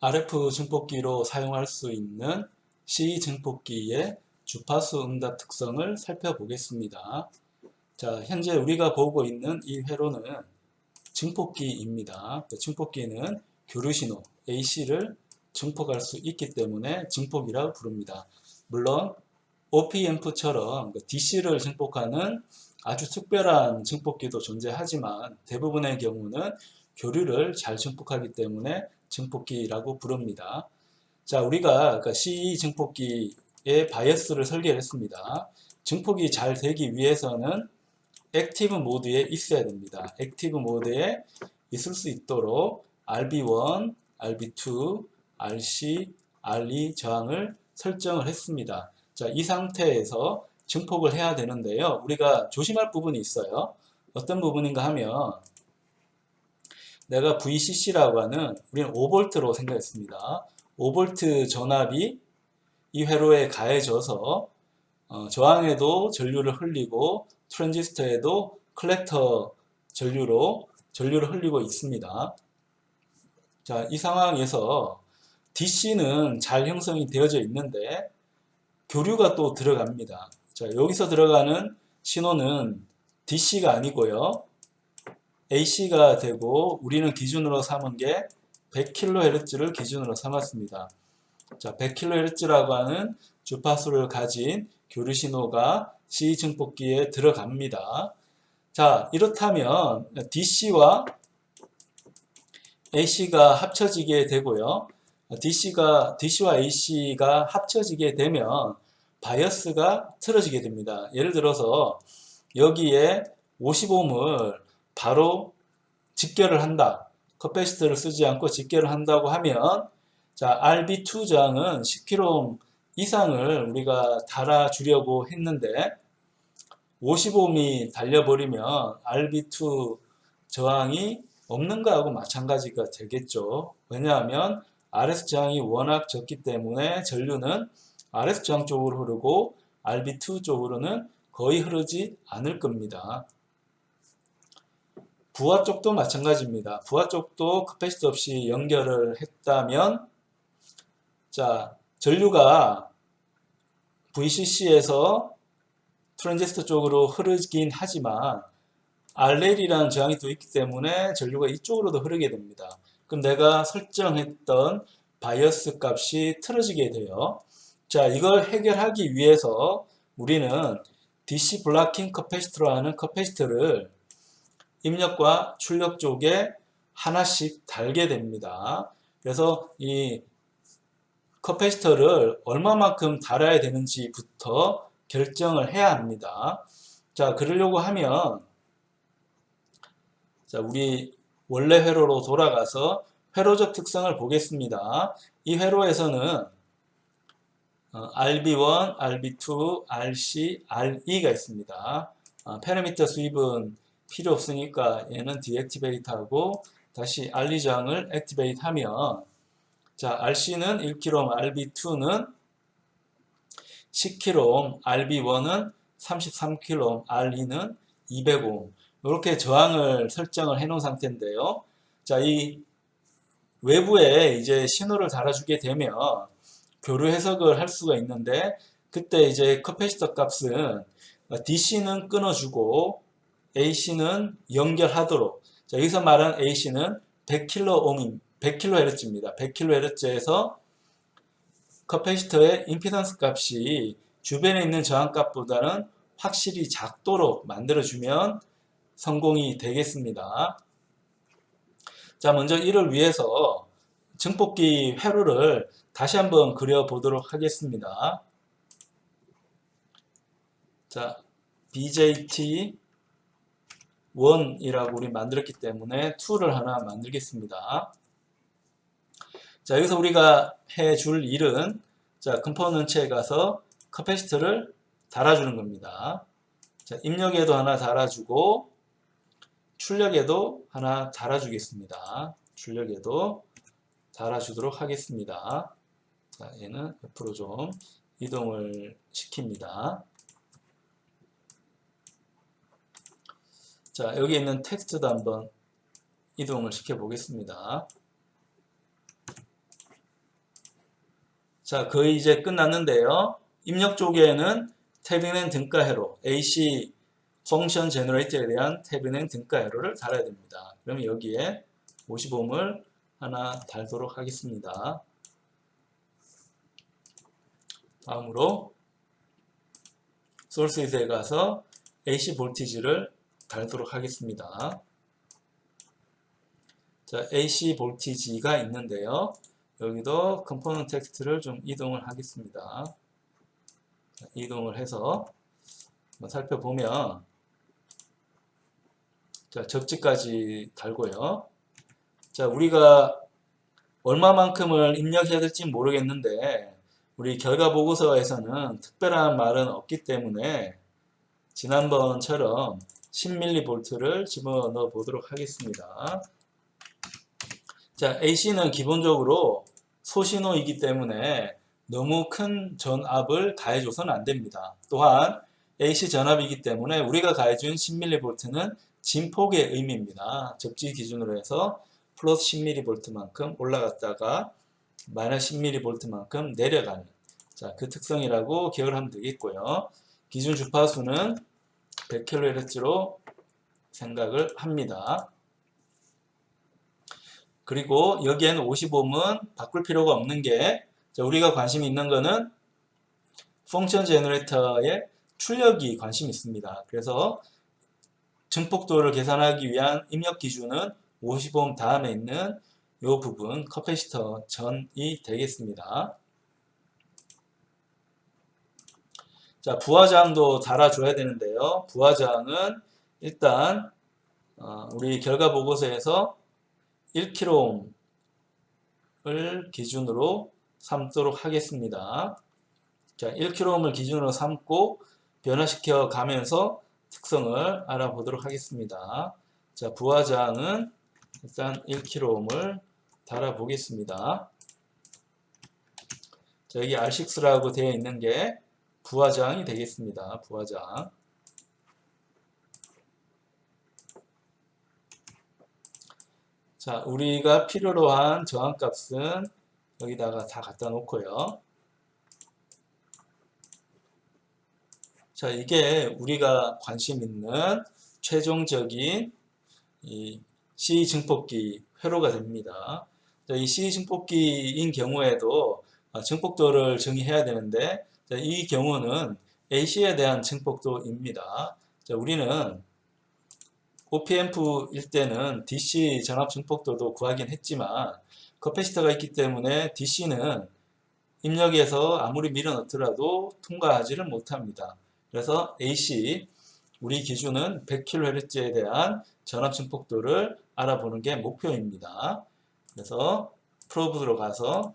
RF 증폭기로 사용할 수 있는 C 증폭기의 주파수 응답 특성을 살펴보겠습니다. 자, 현재 우리가 보고 있는 이 회로는 증폭기입니다. 증폭기는 교류신호 AC를 증폭할 수 있기 때문에 증폭이라고 부릅니다. 물론 OP앰프처럼 DC를 증폭하는 아주 특별한 증폭기도 존재하지만 대부분의 경우는 교류를 잘 증폭하기 때문에 증폭기라고 부릅니다. 자, 우리가 CE 증폭기의 바이어스를 설계했습니다. 증폭이 잘 되기 위해서는 액티브 모드에 있어야 됩니다. 액티브 모드에 있을 수 있도록 RB1, RB2, RC, RE 저항을 설정을 했습니다. 자, 이 상태에서 증폭을 해야 되는데요. 우리가 조심할 부분이 있어요. 어떤 부분인가 하면 내가 VCC라고 하는 우리는 5V로 생각했습니다. 5V 전압이 이 회로에 가해져서 저항에도 전류를 흘리고 트랜지스터에도 컬렉터 전류를 흘리고 있습니다. 자, 이 상황에서 DC는 잘 형성이 되어져 있는데 교류가 또 들어갑니다. 자, 여기서 들어가는 신호는 DC가 아니고요. AC가 되고 우리는 기준으로 삼은 게 100kHz를 기준으로 삼았습니다. 자, 100kHz라고 하는 주파수를 가진 교류 신호가 C 증폭기에 들어갑니다. 자, 이렇다면 DC와 AC가 합쳐지게 되고요. DC와 AC가 합쳐지게 되면 바이어스가 틀어지게 됩니다. 예를 들어서 여기에 50ohm을 바로 직결을 한다. 커패시터를 쓰지 않고 직결을 한다고 하면 자, RB2 저항은 10kΩ 이상을 우리가 달아주려고 했는데 50ohm이 달려버리면 RB2 저항이 없는 거하고 마찬가지가 되겠죠. 왜냐하면 RS 저항이 워낙 적기 때문에 전류는 RS 저항 쪽으로 흐르고 RB2 쪽으로는 거의 흐르지 않을 겁니다. 부하 쪽도 마찬가지입니다. 부하 쪽도 커패시터 없이 연결을 했다면 자, 전류가 VCC에서 트랜지스터 쪽으로 흐르긴 하지만 RL이라는 저항이 또 있기 때문에 전류가 이쪽으로도 흐르게 됩니다. 그럼 내가 설정했던 바이어스 값이 틀어지게 돼요. 자, 이걸 해결하기 위해서 우리는 DC 블락킹 커패시터라는 커패시터를 입력과 출력 쪽에 하나씩 달게 됩니다. 그래서 이 커패시터를 얼마만큼 달아야 되는지부터 결정을 해야 합니다. 자, 그러려고 하면 자, 우리 원래 회로로 돌아가서 회로적 특성을 보겠습니다. 이 회로에서는 RB1, RB2, RC, RE가 있습니다. 패러미터 수입은 필요 없으니까 얘는 디액티베이트하고 다시 RE 저항을 액티베이트 하면 자, RC는 1kΩ, RB2는 10kΩ, RB1은 33kΩ, RE는 200옴. 이렇게 저항을 설정을 해 놓은 상태인데요. 자, 이 외부에 이제 신호를 달아주게 되면 교류 해석을 할 수가 있는데 그때 이제 커패시터 값은 DC는 끊어주고 AC는 연결하도록 자, 여기서 말한 AC는 100kHz입니다. 100kHz에서 커패시터의 임피던스 값이 주변에 있는 저항 값보다는 확실히 작도록 만들어주면 성공이 되겠습니다. 자, 먼저 이를 위해서 증폭기 회로를 다시 한번 그려보도록 하겠습니다. 자, BJT 1이라고 우리 만들었기 때문에 2를 하나 만들겠습니다. 자, 여기서 우리가 해줄 일은 자, 컴포넌트에 가서 커패시터를 달아주는 겁니다. 자, 입력에도 하나 달아주고 출력에도 하나 달아주겠습니다. 출력에도 달아주도록 하겠습니다. 자, 얘는 옆으로 좀 이동을 시킵니다. 자, 여기 있는 텍스트도 한번 이동을 시켜 보겠습니다. 자, 거의 이제 끝났는데요. 입력 쪽에는 태빙행 등가회로 AC 펑션 제너레이터에 대한 태빙행 등가회로를 달아야 됩니다. 그러면 여기에 50옴을 하나 달도록 하겠습니다. 다음으로 소스에 가서 AC 볼티지를 달도록 하겠습니다. 자, AC 볼티지가 있는데요. 여기도 컴포넌트 텍스트를 좀 이동을 하겠습니다. 자, 이동을 해서 한번 살펴보면 자, 적지까지 달고요. 자, 우리가 얼마만큼을 입력해야 될지 모르겠는데 우리 결과 보고서에서는 특별한 말은 없기 때문에 지난번처럼 10mV를 집어넣어 보도록 하겠습니다. 자, AC는 기본적으로 소신호이기 때문에 너무 큰 전압을 가해줘서는 안 됩니다. 또한 AC 전압이기 때문에 우리가 가해준 10mV는 진폭의 의미입니다. 접지 기준으로 해서 플러스 10mV만큼 올라갔다가 마이너스 10mV만큼 내려가는 자, 그 특성이라고 기억을 하면 되겠고요. 기준 주파수는 100kHz로 생각을 합니다. 그리고 여기에는 50옴은 바꿀 필요가 없는 게 우리가 관심 있는 거는 펑션 제너레이터의 출력이 관심이 있습니다. 그래서 증폭도를 계산하기 위한 입력 기준은 50옴 다음에 있는 이 부분 커패시터 전이 되겠습니다. 자, 부하장도 달아줘야 되는데요. 부하장은 일단 우리 결과 보고서에서 1kΩ을 기준으로 삼도록 하겠습니다. 자, 1kΩ을 기준으로 삼고 변화시켜 가면서 특성을 알아보도록 하겠습니다. 자, 부하장은 일단 1kΩ을 달아 보겠습니다. 자, 여기 R6라고 되어 있는 게 부하장이 되겠습니다. 부하장. 자, 우리가 필요로 한 저항값은 여기다가 다 갖다 놓고요. 자, 이게 우리가 관심 있는 최종적인 이 C 증폭기 회로가 됩니다. 자, 이 C 증폭기인 경우에도 증폭도를 정의해야 되는데 자, 이 경우는 AC에 대한 증폭도입니다. 자, 우리는 OPMP일 때는 DC 전압 증폭도도 구하긴 했지만 커패시터가 있기 때문에 DC는 입력에서 아무리 밀어넣더라도 통과하지를 못합니다. 그래서 AC 우리 기준은 100kHz에 대한 전압 증폭도를 알아보는 게 목표입니다. 그래서 프로브로 가서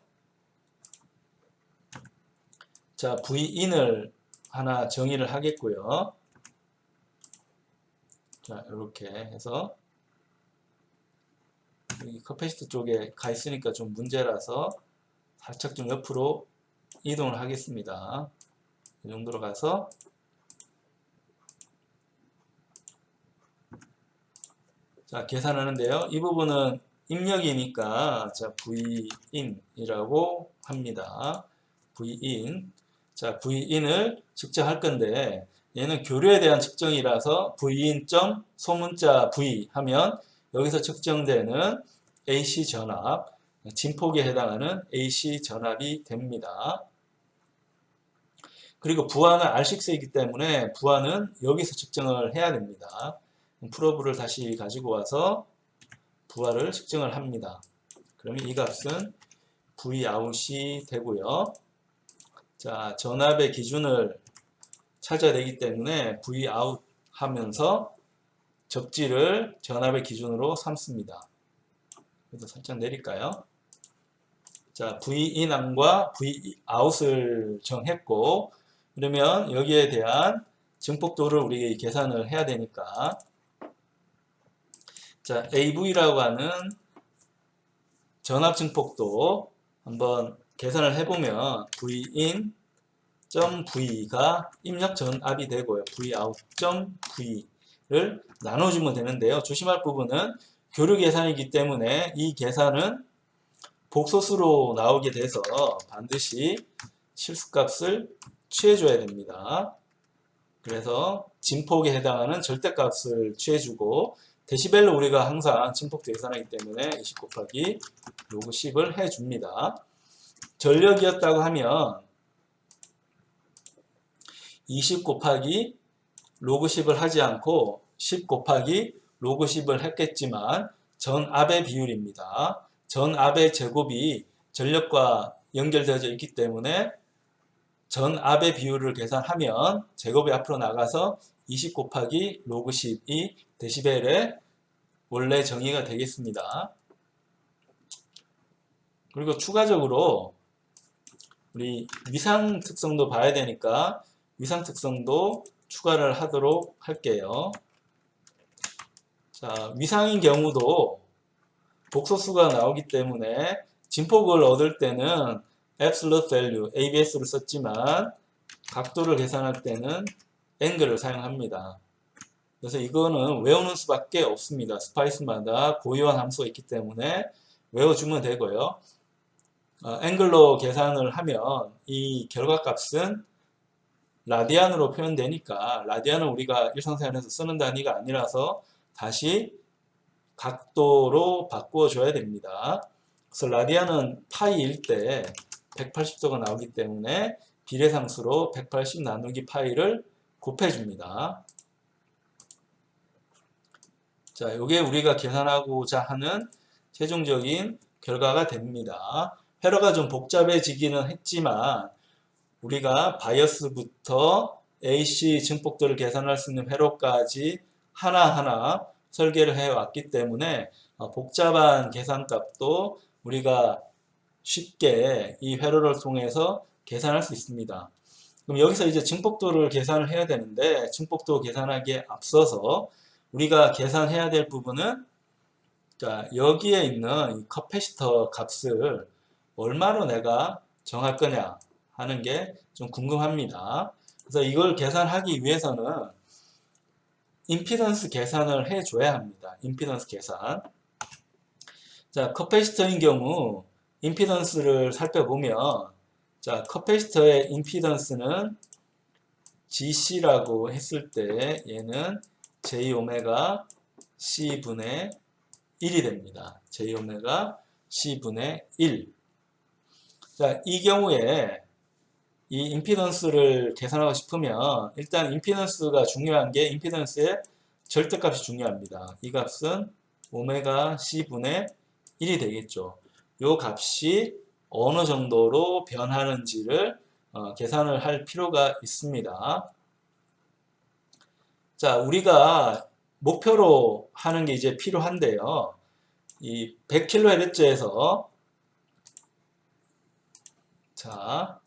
자, Vin을 하나 정의를 하겠고요. 자, 이렇게 해서 여기 커패시터 쪽에 가 있으니까 좀 문제라서 살짝 좀 옆으로 이동을 하겠습니다. 이 정도로 가서 자, 계산하는데요. 이 부분은 입력이니까 자, Vin이라고 합니다. Vin. 자, Vin을 측정할 건데 얘는 교류에 대한 측정이라서 Vin.소문자 V 하면 여기서 측정되는 AC 전압, 진폭에 해당하는 AC 전압이 됩니다. 그리고 부하는 R6이기 때문에 부하는 여기서 측정을 해야 됩니다. 프로브를 다시 가지고 와서 부하를 측정을 합니다. 그러면 이 값은 Vout이 되고요. 자, 전압의 기준을 찾아야 되기 때문에 Vout 하면서 접지를 전압의 기준으로 삼습니다. 그래서 살짝 내릴까요? 자, Vin항과 Vout을 정했고 그러면 여기에 대한 증폭도를 우리 계산을 해야 되니까 자, AV라고 하는 전압 증폭도 한번 계산을 해보면 Vin.V가 입력 전압이 되고요. Vout.V를 나눠주면 되는데요. 조심할 부분은 교류 계산이기 때문에 이 계산은 복소수로 나오게 돼서 반드시 실수값을 취해줘야 됩니다. 그래서 진폭에 해당하는 절대값을 취해주고 데시벨로 우리가 항상 진폭도 계산하기 때문에 20 곱하기 로그 10을 해줍니다. 전력이었다고 하면 20 곱하기 로그 10을 하지 않고 10 곱하기 로그 10을 했겠지만 전압의 비율입니다. 전압의 제곱이 전력과 연결되어져 있기 때문에 전압의 비율을 계산하면 제곱이 앞으로 나가서 20 곱하기 로그 10이 데시벨의 원래 정의가 되겠습니다. 그리고 추가적으로 우리 위상 특성도 봐야 되니까 위상 특성도 추가를 하도록 할게요. 자, 위상인 경우도 복소수가 나오기 때문에 진폭을 얻을 때는 absolute value, ABS를 썼지만 각도를 계산할 때는 angle을 사용합니다. 그래서 이거는 외우는 수밖에 없습니다. 스파이스마다 고유한 함수가 있기 때문에 외워주면 되고요. 앵글로 계산을 하면 이 결과값은 라디안으로 표현되니까 라디안은 우리가 일상생활에서 쓰는 단위가 아니라서 다시 각도로 바꾸어 줘야 됩니다. 그래서 라디안은 파이일 때 180도가 나오기 때문에 비례상수로 180 나누기 파이를 곱해줍니다. 자, 이게 우리가 계산하고자 하는 최종적인 결과가 됩니다. 회로가 좀 복잡해지기는 했지만 우리가 바이어스부터 AC 증폭도를 계산할 수 있는 회로까지 하나하나 설계를 해왔기 때문에 복잡한 계산값도 우리가 쉽게 이 회로를 통해서 계산할 수 있습니다. 그럼 여기서 이제 증폭도를 계산을 해야 되는데 증폭도 계산하기에 앞서서 우리가 계산해야 될 부분은 자, 여기에 있는 이 커패시터 값을 얼마로 내가 정할 거냐 하는 게 좀 궁금합니다. 그래서 이걸 계산하기 위해서는 임피던스 계산을 해줘야 합니다. 임피던스 계산. 자, 커패시터인 경우 임피던스를 살펴보면 자, 커패시터의 임피던스는 GC라고 했을 때 얘는 J 오메가 C분의 1이 됩니다. J 오메가 C분의 1. 자, 이 경우에 이 임피던스를 계산하고 싶으면 일단 임피던스가 중요한 게 임피던스의 절대값이 중요합니다. 이 값은 오메가 C분의 1이 되겠죠. 이 값이 어느 정도로 변하는지를 계산을 할 필요가 있습니다. 자, 우리가 목표로 하는 게 이제 필요한데요. 이 100kHz에서 자,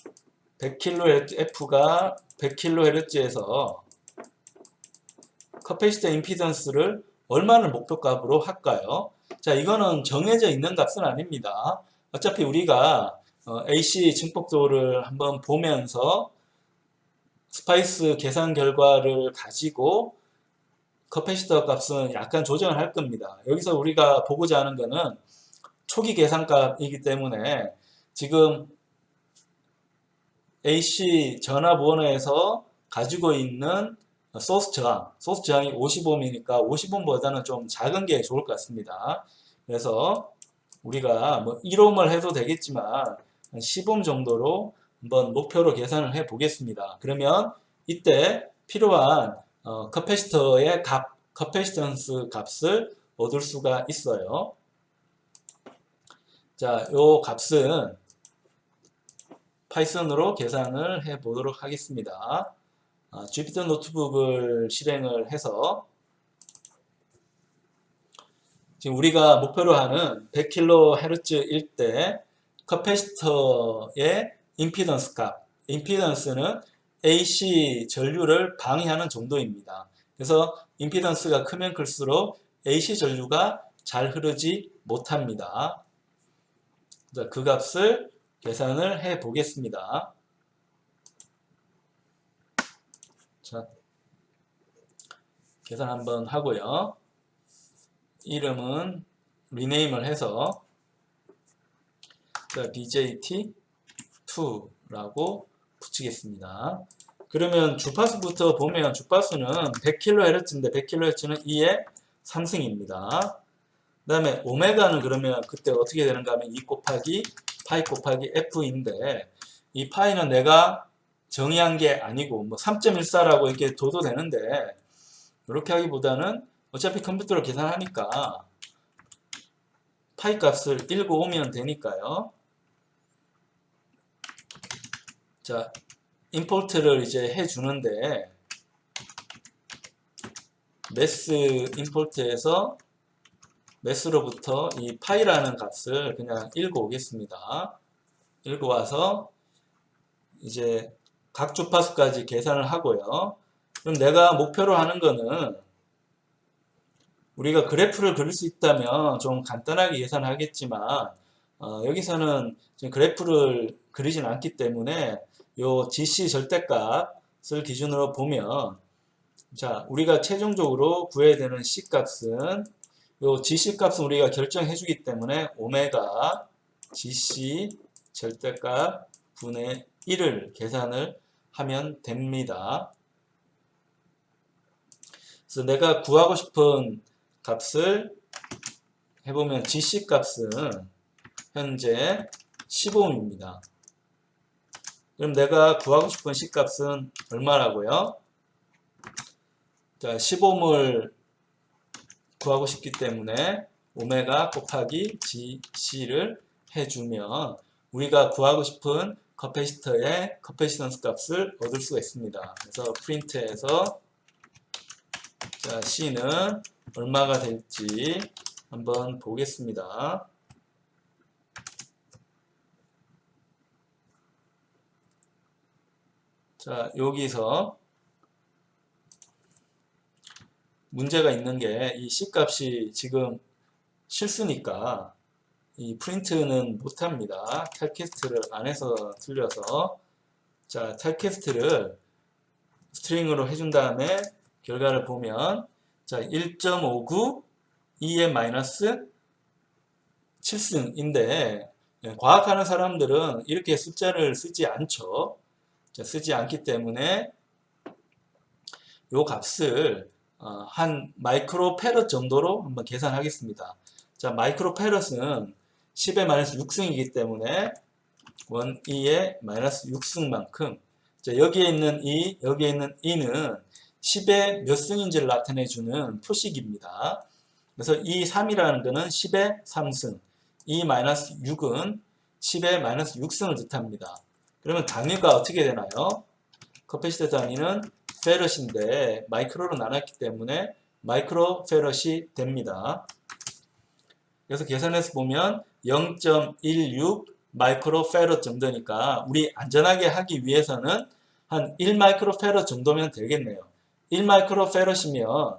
100kHz F가 100kHz에서 커패시터 임피던스를 얼마를 목표값으로 할까요? 자, 이거는 정해져 있는 값은 아닙니다. 어차피 우리가 AC 증폭도를 한번 보면서 스파이스 계산 결과를 가지고 커패시터 값은 약간 조정을 할 겁니다. 여기서 우리가 보고자 하는 것은 초기 계산값이기 때문에 지금 AC 전압원에서 가지고 있는 소스 저항이 50ohm이니까 50ohm보다는 좀 작은 게 좋을 것 같습니다. 그래서 우리가 뭐 1ohm을 해도 되겠지만 10ohm 정도로 한번 목표로 계산을 해 보겠습니다. 그러면 이때 필요한 커패시터의 커패시턴스 값을 얻을 수가 있어요. 자, 요 값은 파이썬으로 계산을 해 보도록 하겠습니다. 주피터 노트북을 실행을 해서 지금 우리가 목표로 하는 100kHz일 때 커패시터의 임피던스 값, 임피던스는 AC 전류를 방해하는 정도입니다. 그래서 임피던스가 크면 클수록 AC 전류가 잘 흐르지 못합니다. 그 값을 계산을 해 보겠습니다. 자, 계산 한번 하고요. 이름은 리네임을 해서 자, BJT2라고 붙이겠습니다. 그러면 주파수부터 보면 주파수는 100kHz인데 100kHz는 2의 3승입니다. 그 다음에 오메가는 그러면 그때 어떻게 되는가 하면 2 곱하기 파이 곱하기 F인데 이 파이는 내가 정의한 게 아니고 뭐 3.14라고 이렇게 둬도 되는데 이렇게 하기보다는 어차피 컴퓨터로 계산하니까 파이 값을 읽어오면 되니까요. 자, 임포트를 이제 해주는데 매스 임포트에서 매스로부터 이 파이라는 값을 그냥 읽어오겠습니다. 읽어와서 이제 각 주파수까지 계산을 하고요. 그럼 내가 목표로 하는 거는 우리가 그래프를 그릴 수 있다면 좀 간단하게 계산하겠지만 여기서는 지금 그래프를 그리진 않기 때문에 요 GC 절대값을 기준으로 보면 자, 우리가 최종적으로 구해야 되는 C 값은 요 GC 값은 우리가 결정해 주기 때문에 오메가 GC 절대값 분의 1을 계산을 하면 됩니다. 그래서 내가 구하고 싶은 값을 해보면 GC 값은 현재 15ohm입니다. 그럼 내가 구하고 싶은 C 값은 얼마라고요? 자, 15ohm을 구하고 싶기 때문에 오메가 곱하기 GC를 해주면 우리가 구하고 싶은 커패시터의 커패시턴스 값을 얻을 수가 있습니다. 그래서 프린트해서 자, C는 얼마가 될지 한번 보겠습니다. 자, 여기서 문제가 있는 게 이 C 값이 지금 실수니까 이 프린트는 못합니다. 텔캐스트를 안 해서 틀려서 자, 텔캐스트를 스트링으로 해준 다음에 결과를 보면 자, 1.59 2의 마이너스 7승인데 과학하는 사람들은 이렇게 숫자를 쓰지 않죠. 자, 쓰지 않기 때문에 요 값을 한 마이크로 페럿 정도로 한번 계산하겠습니다. 자, 마이크로 페럿은 10의 마이너스 6승이기 때문에 1, 2의 마이너스 6승만큼 자, 여기에 있는 2, 여기에 있는 2는 10의 몇 승인지를 나타내주는 표식입니다. 그래서 이 3이라는 것은 10의 3승, 이 마이너스 6은 10의 마이너스 6승을 뜻합니다. 그러면 단위가 어떻게 되나요? 커패시터 단위는 페럿인데 마이크로로 나눴기 때문에 마이크로 페럿이 됩니다. 그래서 계산해서 보면 0.16 마이크로 페럿 정도니까 우리 안전하게 하기 위해서는 한 1 마이크로 페럿 정도면 되겠네요. 1 마이크로 페럿이면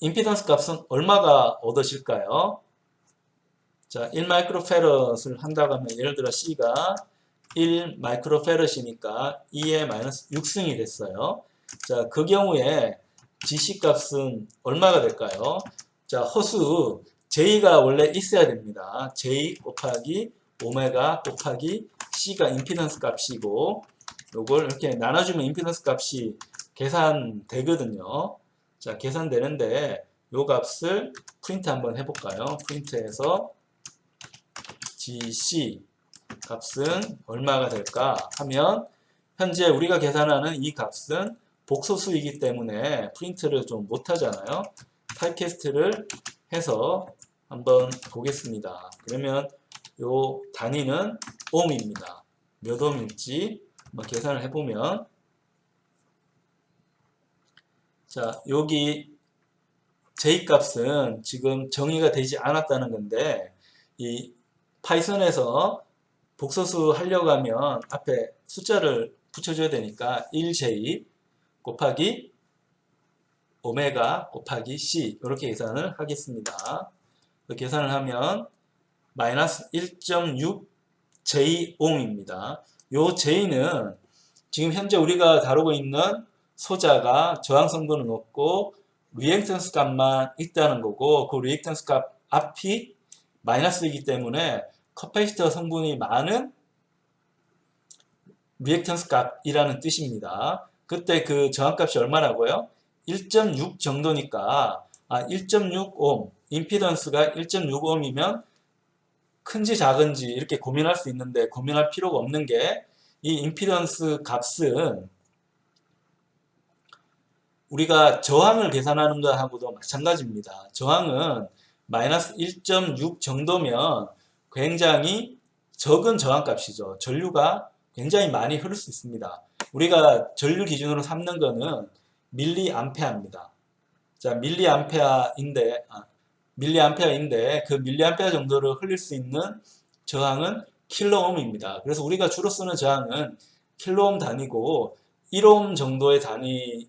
임피던스 값은 얼마가 얻어질까요? 자, 1 마이크로 페럿을 한다고 하면 예를 들어 C가 1 마이크로 페럿이니까 2의 마이너스 6승이 됐어요. 자, 그 경우에 GC 값은 얼마가 될까요? 자, 허수 J가 원래 있어야 됩니다. J 곱하기 오메가 곱하기 C가 임피던스 값이고 요걸 이렇게 나눠주면 임피던스 값이 계산되거든요. 자, 계산되는데 요 값을 프린트 한번 해볼까요? 프린트해서 GC 값은 얼마가 될까 하면 현재 우리가 계산하는 이 값은 복소수이기 때문에 프린트를 좀 못하잖아요. 타입캐스트를 해서 한번 보겠습니다. 그러면 요 단위는 ohm입니다. 몇 ohm일지 한번 계산을 해보면 자, 여기 J 값은 지금 정의가 되지 않았다는 건데 이 파이썬에서 복소수 하려고 하면 앞에 숫자를 붙여줘야 되니까 1J 곱하기 오메가 곱하기 C 이렇게 계산을 하겠습니다. 계산을 하면 마이너스 1.6 J ohm입니다. 요 J는 지금 현재 우리가 다루고 있는 소자가 저항 성분은 없고 리액턴스 값만 있다는 거고 그 리액턴스 값 앞이 마이너스이기 때문에 커패시터 성분이 많은 리액턴스 값이라는 뜻입니다. 그때 그 저항값이 얼마라고요? 1.6 정도니까 1.6옴 임피던스가 1.6옴이면 큰지 작은지 이렇게 고민할 수 있는데 고민할 필요가 없는 게 이 임피던스 값은 우리가 저항을 계산하는 것하고도 마찬가지입니다. 저항은 마이너스 1.6 정도면 굉장히 적은 저항값이죠. 전류가 굉장히 많이 흐를 수 있습니다. 우리가 전류 기준으로 삼는 거는 밀리암페어입니다. 자, 밀리암페어인데 그 밀리암페어 정도를 흘릴 수 있는 저항은 킬로옴입니다. 그래서 우리가 주로 쓰는 저항은 킬로옴 단위고 1옴 정도의 단위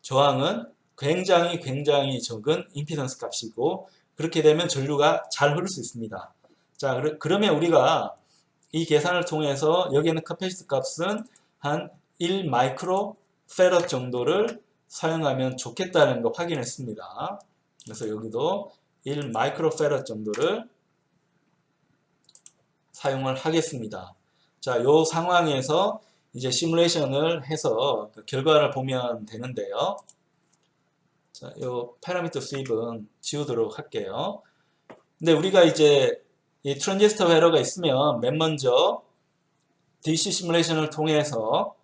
저항은 굉장히 적은 임피던스 값이고 그렇게 되면 전류가 잘 흐를 수 있습니다. 자, 그러면 우리가 이 계산을 통해서 여기에는 커패시터 값은 한 1 마이크로 페럿 정도를 사용하면 좋겠다는 거 확인했습니다. 그래서 여기도 1 마이크로 페럿 정도를 사용을 하겠습니다. 자, 이 상황에서 이제 시뮬레이션을 해서 그 결과를 보면 되는데요. 자, 이 파라미터 수입은 지우도록 할게요. 근데 우리가 이제 이 트랜지스터 회로가 있으면 맨 먼저 DC 시뮬레이션을 통해서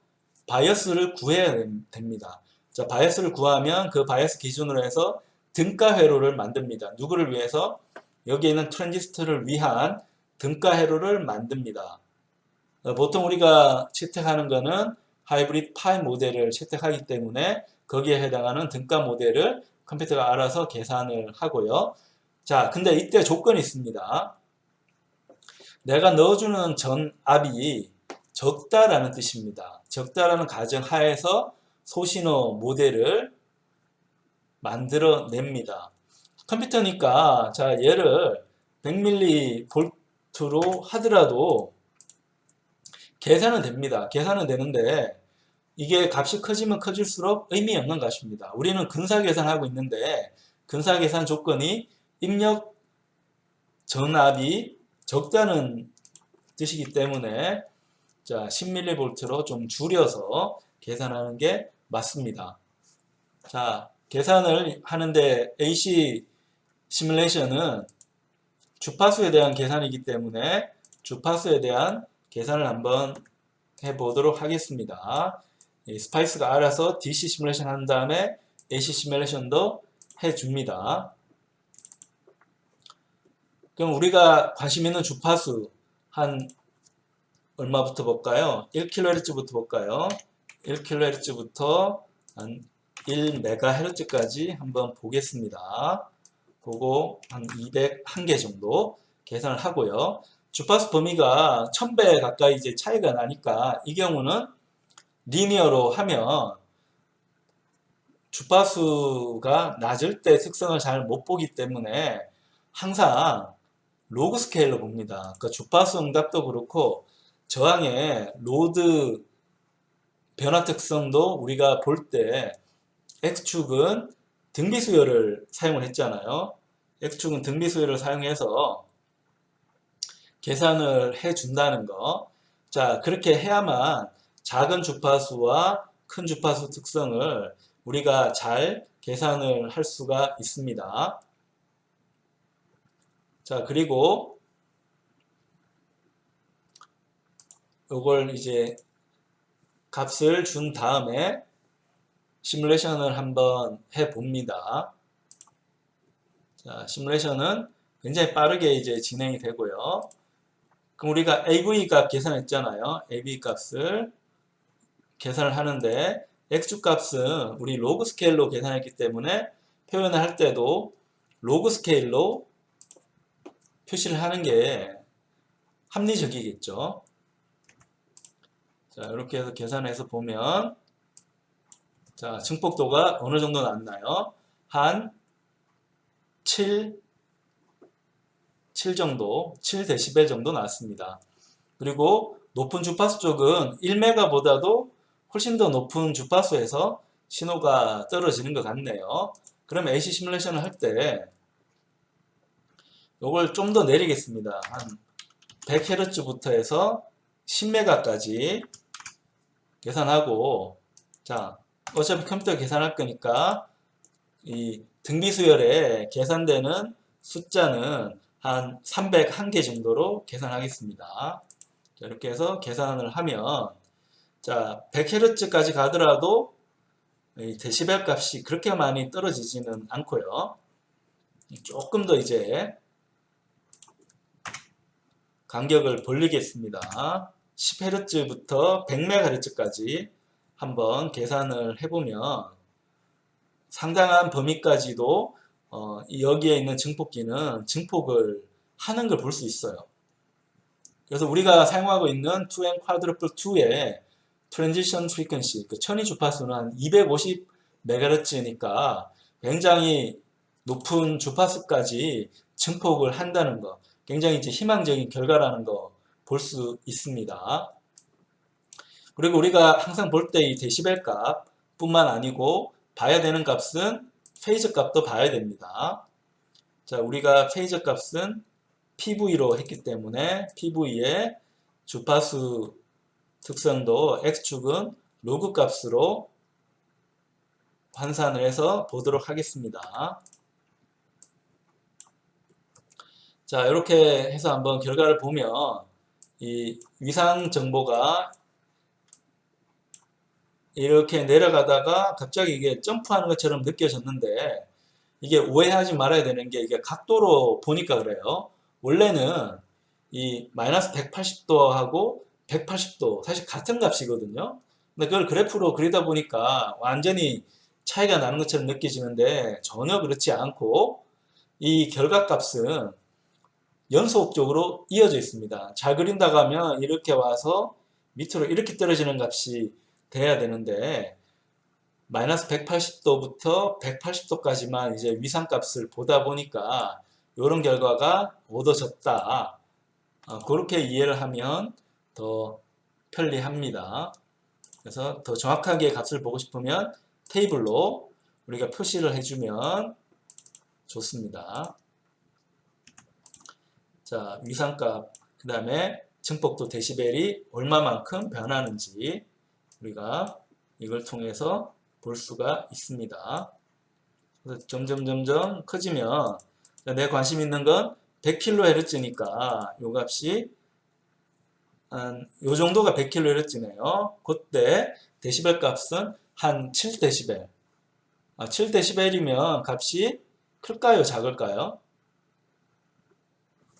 바이어스를 구해야 됩니다. 자, 바이어스를 구하면 그 바이어스 기준으로 해서 등가 회로를 만듭니다. 누구를 위해서? 여기에 있는 트랜지스터를 위한 등가 회로를 만듭니다. 보통 우리가 채택하는 거는 하이브리드 파이 모델을 채택하기 때문에 거기에 해당하는 등가 모델을 컴퓨터가 알아서 계산을 하고요. 자, 근데 이때 조건이 있습니다. 내가 넣어주는 전압이 적다라는 뜻입니다. 적다라는 가정 하에서 소신호 모델을 만들어냅니다. 컴퓨터니까 자, 얘를 100mV로 하더라도 계산은 됩니다. 계산은 되는데 이게 값이 커지면 커질수록 의미 없는 값입니다. 우리는 근사 계산하고 있는데 근사 계산 조건이 입력 전압이 적다는 뜻이기 때문에 자, 10mV로 좀 줄여서 계산하는 게 맞습니다. 자, 계산을 하는데 AC 시뮬레이션은 주파수에 대한 계산이기 때문에 주파수에 대한 계산을 한번 해보도록 하겠습니다. 스파이스가 알아서 DC 시뮬레이션 한 다음에 AC 시뮬레이션도 해줍니다. 그럼 우리가 관심 있는 주파수 한 얼마부터 볼까요? 1kHz부터 볼까요? 1kHz부터 한 1MHz까지 한번 보겠습니다. 보고 한 201개 정도 계산을 하고요. 주파수 범위가 1000배 가까이 이제 차이가 나니까 이 경우는 리니어로 하면 주파수가 낮을 때 특성을 잘 못 보기 때문에 항상 로그 스케일로 봅니다. 그러니까 주파수 응답도 그렇고 저항의 로드 변화 특성도 우리가 볼 때 X축은 등비수열을 사용을 했잖아요. X축은 등비수열을 사용해서 계산을 해준다는 거. 자, 그렇게 해야만 작은 주파수와 큰 주파수 특성을 우리가 잘 계산을 할 수가 있습니다. 자, 그리고 이걸 이제 값을 준 다음에 시뮬레이션을 한번 해봅니다. 자, 시뮬레이션은 굉장히 빠르게 이제 진행이 되고요. 그럼 우리가 AV 값 계산했잖아요. AV 값을 계산을 하는데 X축 값은 우리 로그 스케일로 계산했기 때문에 표현을 할 때도 로그 스케일로 표시를 하는 게 합리적이겠죠. 자, 이렇게 해서 계산해서 보면 자, 증폭도가 어느 정도 났나요? 한 7 정도, 7dB 정도 나왔습니다. 그리고 높은 주파수 쪽은 1메가보다도 훨씬 더 높은 주파수에서 신호가 떨어지는 것 같네요. 그럼 AC 시뮬레이션을 할 때 요걸 좀 더 내리겠습니다. 한 100Hz부터 해서 10메가까지 계산하고, 자, 어차피 컴퓨터 계산할 거니까 이 등비수열에 계산되는 숫자는 한 301개 정도로 계산하겠습니다. 자, 이렇게 해서 계산을 하면, 자, 100Hz까지 가더라도 이 데시벨 값이 그렇게 많이 떨어지지는 않고요. 조금 더 이제 간격을 벌리겠습니다. 10Hz부터 100MHz까지 한번 계산을 해보면 상당한 범위까지도 여기에 있는 증폭기는 증폭을 하는 걸 볼 수 있어요. 그래서 우리가 사용하고 있는 2N quadruple 2의 트랜지션 프리퀀시, 그 천위 주파수는 한 250MHz니까 굉장히 높은 주파수까지 증폭을 한다는 거, 굉장히 이제 희망적인 결과라는 거 볼 수 있습니다. 그리고 우리가 항상 볼 때 이 데시벨 값 뿐만 아니고 봐야 되는 값은 페이즈 값도 봐야 됩니다. 자, 우리가 페이즈 값은 PV로 했기 때문에 PV의 주파수 특성도 X축은 로그 값으로 환산을 해서 보도록 하겠습니다. 자, 이렇게 해서 한번 결과를 보면 이 위상 정보가 이렇게 내려가다가 갑자기 이게 점프하는 것처럼 느껴졌는데, 이게 오해하지 말아야 되는 게 이게 각도로 보니까 그래요. 원래는 이 마이너스 180도하고 180도 사실 같은 값이거든요. 근데 그걸 그래프로 그리다 보니까 완전히 차이가 나는 것처럼 느껴지는데 전혀 그렇지 않고 이 결과값은 연속적으로 이어져 있습니다. 잘 그린다고 하면 이렇게 와서 밑으로 이렇게 떨어지는 값이 돼야 되는데 마이너스 180도부터 180도까지만 이제 위상값을 보다 보니까 이런 결과가 얻어졌다. 그렇게 이해를 하면 더 편리합니다. 그래서 더 정확하게 값을 보고 싶으면 테이블로 우리가 표시를 해주면 좋습니다. 자, 위상값, 그 다음에 증폭도 데시벨이 얼마만큼 변하는지 우리가 이걸 통해서 볼 수가 있습니다. 그래서 점점 커지면 내 관심 있는 건 100kHz니까 요 값이 요 정도가 100kHz네요. 그때 데시벨 값은 한 7dB. 7dB이면 값이 클까요? 작을까요?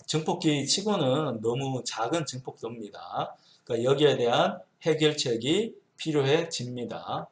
증폭기 치고는 너무 작은 증폭도입니다. 그러니까 여기에 대한 해결책이 필요해집니다.